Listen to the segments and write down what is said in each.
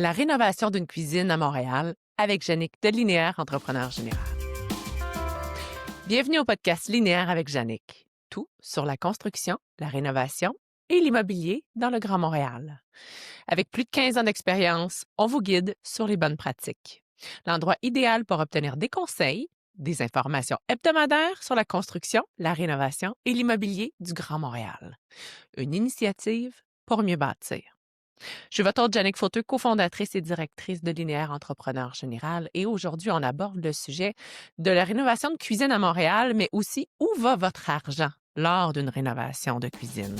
La rénovation d'une cuisine à Montréal avec Jannick de Linéaire Entrepreneur Général. Bienvenue au podcast Linéaire avec Jannick. Tout sur la construction, la rénovation et l'immobilier dans le Grand Montréal. Avec plus de 15 ans d'expérience, on vous guide sur les bonnes pratiques. L'endroit idéal pour obtenir des conseils, des informations hebdomadaires sur la construction, la rénovation et l'immobilier du Grand Montréal. Une initiative pour mieux bâtir. Je suis votre hôte Jannick Fauteux, cofondatrice et directrice de Linéaire Entrepreneur Général. Et aujourd'hui, on aborde le sujet de la rénovation de cuisine à Montréal, mais aussi où va votre argent lors d'une rénovation de cuisine.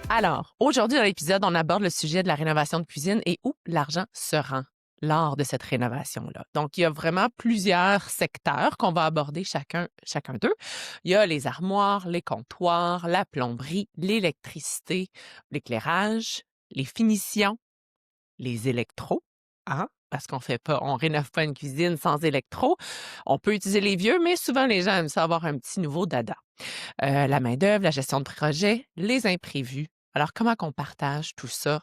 Alors, aujourd'hui, dans l'épisode, on aborde le sujet de la rénovation de cuisine et où l'argent se rend lors de cette rénovation-là. Donc, il y a vraiment plusieurs secteurs qu'on va aborder chacun d'eux. Il y a les armoires, les comptoirs, la plomberie, l'électricité, l'éclairage, les finitions, les électros, hein? Parce on rénove pas une cuisine sans électro. On peut utiliser les vieux, mais souvent les gens aiment ça avoir un petit nouveau dada. La main-d'œuvre, la gestion de projet, les imprévus. Alors, comment qu'on partage tout ça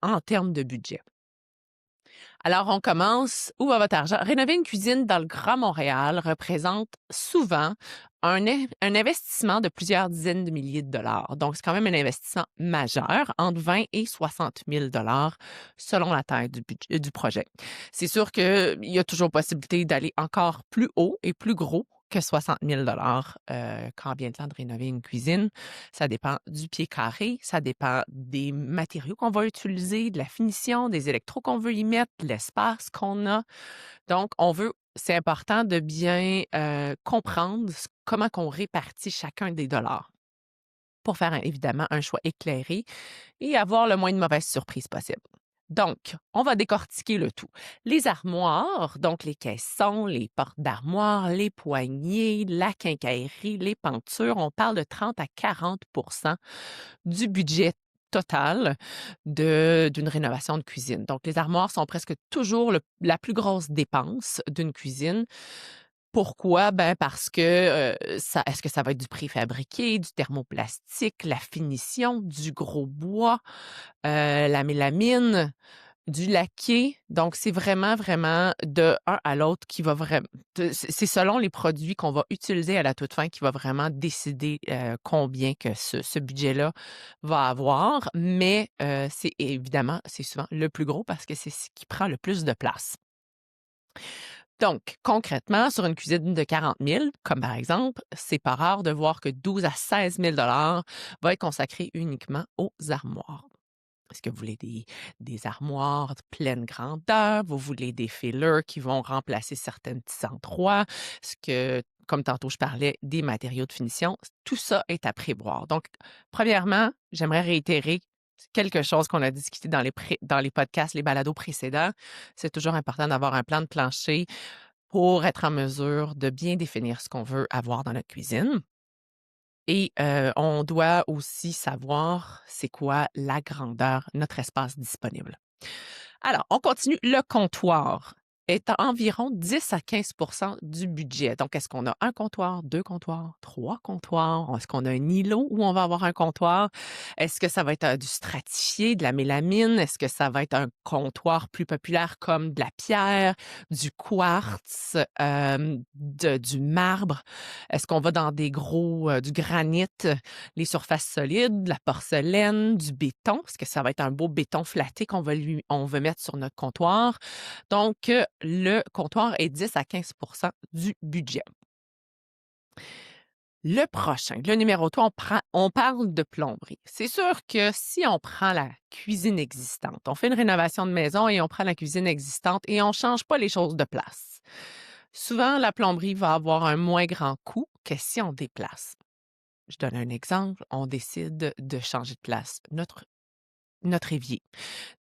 en termes de budget? Alors, on commence. Où va votre argent? Rénover une cuisine dans le Grand Montréal représente souvent un investissement de plusieurs dizaines de milliers de dollars. Donc, c'est quand même un investissement majeur, entre 20 et 60 000 dollars selon la taille du projet. C'est sûr qu'il y a toujours possibilité d'aller encore plus haut et plus gros que 60 000 quand vient le temps de rénover une cuisine. Ça dépend du pied carré, ça dépend des matériaux qu'on va utiliser, de la finition, des électros qu'on veut y mettre, de l'espace qu'on a. Donc, c'est important de bien comprendre comment qu'on répartit chacun des dollars pour faire évidemment un choix éclairé et avoir le moins de mauvaises surprises possible. Donc, on va décortiquer le tout. Les armoires, donc les caissons, les portes d'armoire, les poignées, la quincaillerie, les pentures, on parle de 30 à 40 du budget total d'une rénovation de cuisine. Donc, les armoires sont presque toujours la plus grosse dépense d'une cuisine. Pourquoi? Ben parce que est-ce que ça va être du préfabriqué, du thermoplastique, la finition, du gros bois, la mélamine, du laqué. Donc, c'est vraiment, vraiment de un à l'autre qui va vraiment. C'est selon les produits qu'on va utiliser à la toute fin qui va vraiment décider combien que ce budget-là va avoir. Mais c'est souvent le plus gros parce que c'est ce qui prend le plus de place. Donc, concrètement, sur une cuisine de 40 000, comme par exemple, c'est pas rare de voir que 12 à 16 000 va être consacré uniquement aux armoires. Est-ce que vous voulez des armoires de pleine grandeur? Vous voulez des fillers qui vont remplacer certains petits endroits? Est-ce que, comme tantôt je parlais, des matériaux de finition? Tout ça est à prévoir. Donc, premièrement, j'aimerais réitérer quelque chose qu'on a discuté dans les podcasts, les balados précédents. C'est toujours important d'avoir un plan de plancher pour être en mesure de bien définir ce qu'on veut avoir dans notre cuisine. Et on doit aussi savoir c'est quoi la grandeur, notre espace disponible. Alors, on continue. Le comptoir est à environ 10 à 15 du budget. Donc, est-ce qu'on a un comptoir, deux comptoirs, trois comptoirs? Est-ce qu'on a un îlot où on va avoir un comptoir? Est-ce que ça va être du stratifié, de la mélamine? Est-ce que ça va être un comptoir plus populaire comme de la pierre, du quartz, du marbre? Est-ce qu'on va dans du granit, les surfaces solides, la porcelaine, du béton? Est-ce que ça va être un beau béton flatté on veut mettre sur notre comptoir? Donc, le comptoir est 10 à 15 du budget. Le prochain, le numéro 3, on parle de plomberie. C'est sûr que si on prend la cuisine existante, on fait une rénovation de maison et on prend la cuisine existante et on ne change pas les choses de place. Souvent, la plomberie va avoir un moins grand coût que si on déplace. Je donne un exemple, on décide de changer de place notre évier,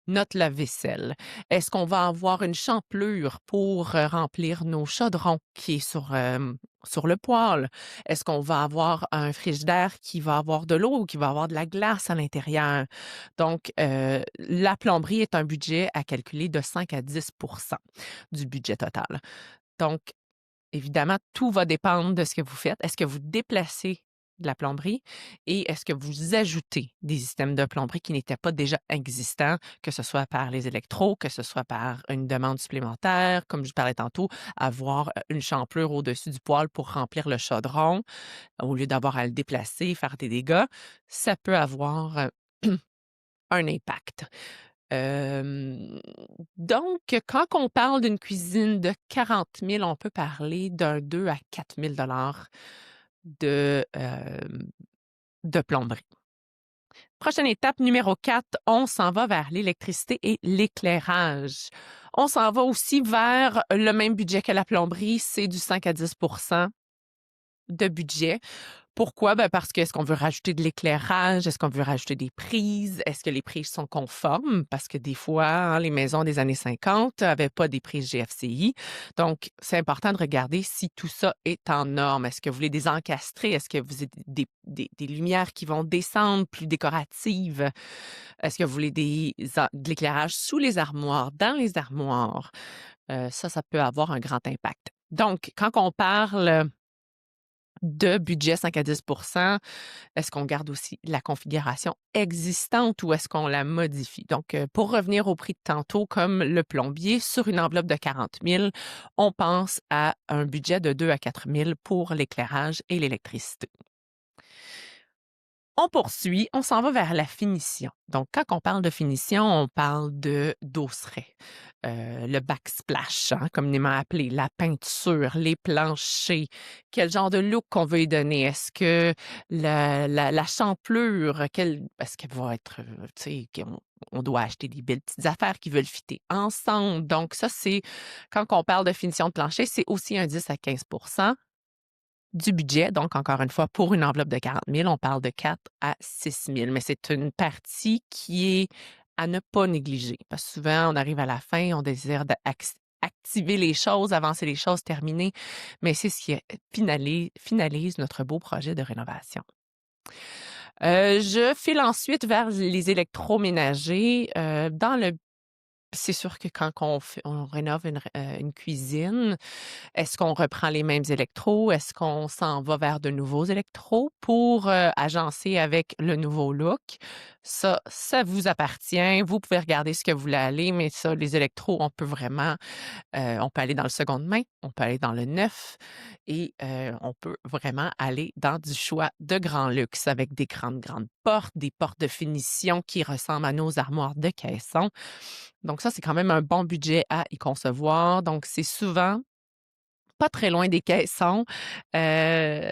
notre lave-vaisselle. Est-ce qu'on va avoir une champlure pour remplir nos chaudrons qui est sur le poêle? Est-ce qu'on va avoir un frigidaire qui va avoir de l'eau ou qui va avoir de la glace à l'intérieur? Donc, la plomberie est un budget à calculer de 5 à 10 du budget total. Donc, évidemment, tout va dépendre de ce que vous faites. Est-ce que vous déplacez de la plomberie et est-ce que vous ajoutez des systèmes de plomberie qui n'étaient pas déjà existants, que ce soit par les électros, que ce soit par une demande supplémentaire, comme je parlais tantôt, avoir une champlure au-dessus du poêle pour remplir le chaudron, au lieu d'avoir à le déplacer, faire des dégâts, ça peut avoir un impact. Hem, donc, quand on parle d'une cuisine de 40 000, on peut parler d'un 2 à 4 000 de, de plomberie. Prochaine étape numéro 4, on s'en va vers l'électricité et l'éclairage. On s'en va aussi vers le même budget que la plomberie, c'est du 5 à 10 de budget. Pourquoi? Ben parce que est-ce qu'on veut rajouter de l'éclairage? Est-ce qu'on veut rajouter des prises? Est-ce que les prises sont conformes? Parce que des fois, hein, les maisons des années 50 n'avaient pas des prises GFCI. Donc, c'est important de regarder si tout ça est en norme. Est-ce que vous voulez des encastrés? Est-ce que vous avez des lumières qui vont descendre, plus décoratives? Est-ce que vous voulez de l'éclairage sous les armoires, dans les armoires? Ça peut avoir un grand impact. Donc, quand on parle de budget 5 à 10 est-ce qu'on garde aussi la configuration existante ou est-ce qu'on la modifie? Donc, pour revenir au prix de tantôt, comme le plombier, sur une enveloppe de 40 000, on pense à un budget de 2 à 4 000 pour l'éclairage et l'électricité. On poursuit, on s'en va vers la finition. Donc, quand on parle de finition, on parle de dosseret, le backsplash, hein, communément appelé, la peinture, les planchers, quel genre de look qu'on veut y donner. Est-ce que la champlure, est-ce qu'elle va être, tu sais, on doit acheter des belles petites affaires qui veulent fitter ensemble. Donc, ça, c'est, quand on parle de finition de plancher, c'est aussi un 10 à 15 du budget. Donc, encore une fois, pour une enveloppe de 40 000, on parle de 4 à 6 000. Mais c'est une partie qui est à ne pas négliger. Parce que souvent, on arrive à la fin, on désire activer les choses, avancer les choses, terminer. Mais c'est ce qui finalise notre beau projet de rénovation. Je file ensuite vers les électroménagers. C'est sûr que quand on rénove une cuisine, est-ce qu'on reprend les mêmes électros? Est-ce qu'on s'en va vers de nouveaux électros pour, agencer avec le nouveau look? Ça vous appartient. Vous pouvez regarder ce que vous voulez aller, mais ça, les électros, on peut aller dans le seconde main, on peut aller dans le neuf et on peut vraiment aller dans du choix de grand luxe avec des grandes portes, des portes de finition qui ressemblent à nos armoires de caisson. Donc ça, c'est quand même un bon budget à y concevoir. Donc c'est souvent pas très loin des caissons. Heu,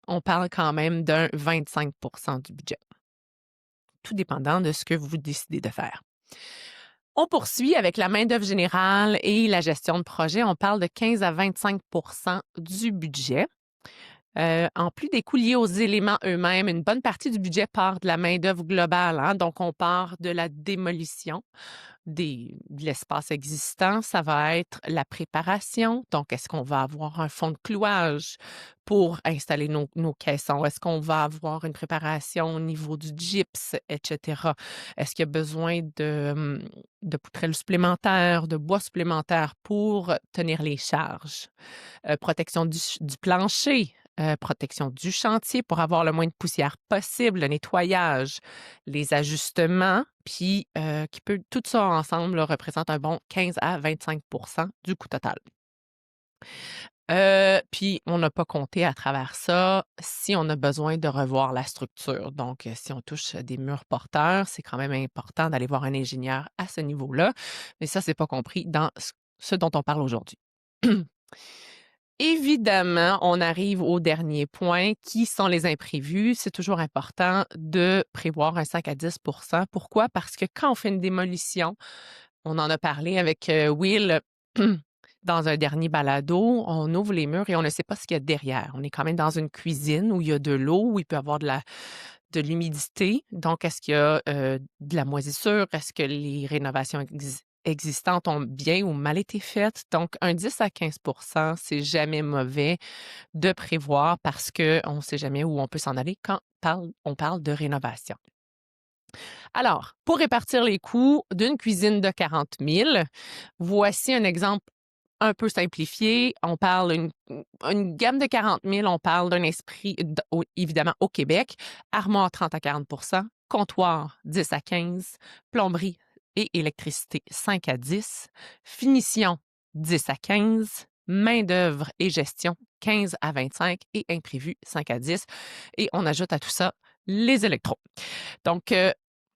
on parle quand même d'un 25 du budget, tout dépendant de ce que vous décidez de faire. On poursuit avec la main-d'œuvre générale et la gestion de projet. On parle de 15 à 25 du budget. En plus des coûts liés aux éléments eux-mêmes, une bonne partie du budget part de la main-d'œuvre globale, hein. Donc, on part de la démolition de l'espace existant. Ça va être la préparation. Donc, est-ce qu'on va avoir un fond de clouage pour installer nos caissons? Est-ce qu'on va avoir une préparation au niveau du gypse, etc.? Est-ce qu'il y a besoin de poutrelles supplémentaires, de bois supplémentaires pour tenir les charges? Protection du plancher, protection du chantier pour avoir le moins de poussière possible, le nettoyage, les ajustements, puis tout ça ensemble là, représente un bon 15 à 25 du coût total. Puis on n'a pas compté à travers ça si on a besoin de revoir la structure. Donc, si on touche des murs porteurs, c'est quand même important d'aller voir un ingénieur à ce niveau-là. Mais ça, c'est pas compris dans ce dont on parle aujourd'hui. Évidemment, on arrive au dernier point, qui sont les imprévus. C'est toujours important de prévoir un 5 à 10. Pourquoi? Parce que quand on fait une démolition, on en a parlé avec Will dans un dernier balado, on ouvre les murs et on ne sait pas ce qu'il y a derrière. On est quand même dans une cuisine où il y a de l'eau, où il peut y avoir de l'humidité. Donc, est-ce qu'il y a de la moisissure? Est-ce que les rénovations existantes ont bien ou mal été faites? Donc, un 10 à 15 c'est jamais mauvais de prévoir parce qu'on ne sait jamais où on peut s'en aller quand on parle de rénovation. Alors, pour répartir les coûts d'une cuisine de 40 000, voici un exemple un peu simplifié. On parle une gamme de 40 000, on parle d'un esprit, évidemment, au Québec. Armoire 30 à 40 comptoir 10 à 15 plomberie et électricité 5 à 10 finition 10 à 15 main-d'œuvre et gestion 15 à 25 et imprévu 5 à 10. Et on ajoute à tout ça les électros. Donc,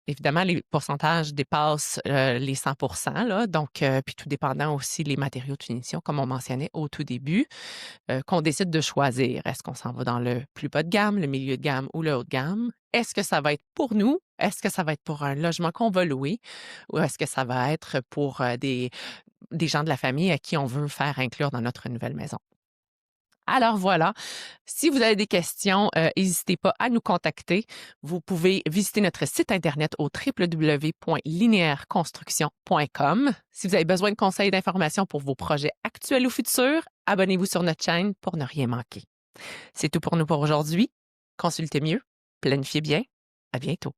évidemment, les pourcentages dépassent les 100 là, donc, puis tout dépendant aussi les matériaux de finition, comme on mentionnait au tout début, qu'on décide de choisir. Est-ce qu'on s'en va dans le plus bas de gamme, le milieu de gamme ou le haut de gamme? Est-ce que ça va être pour nous? Est-ce que ça va être pour un logement qu'on va louer? Ou est-ce que ça va être pour des gens de la famille à qui on veut faire inclure dans notre nouvelle maison? Alors voilà, si vous avez des questions, n'hésitez pas à nous contacter. Vous pouvez visiter notre site internet au www.linéaireconstruction.com. Si vous avez besoin de conseils et d'informations pour vos projets actuels ou futurs, abonnez-vous sur notre chaîne pour ne rien manquer. C'est tout pour nous pour aujourd'hui. Consultez mieux, planifiez bien. À bientôt.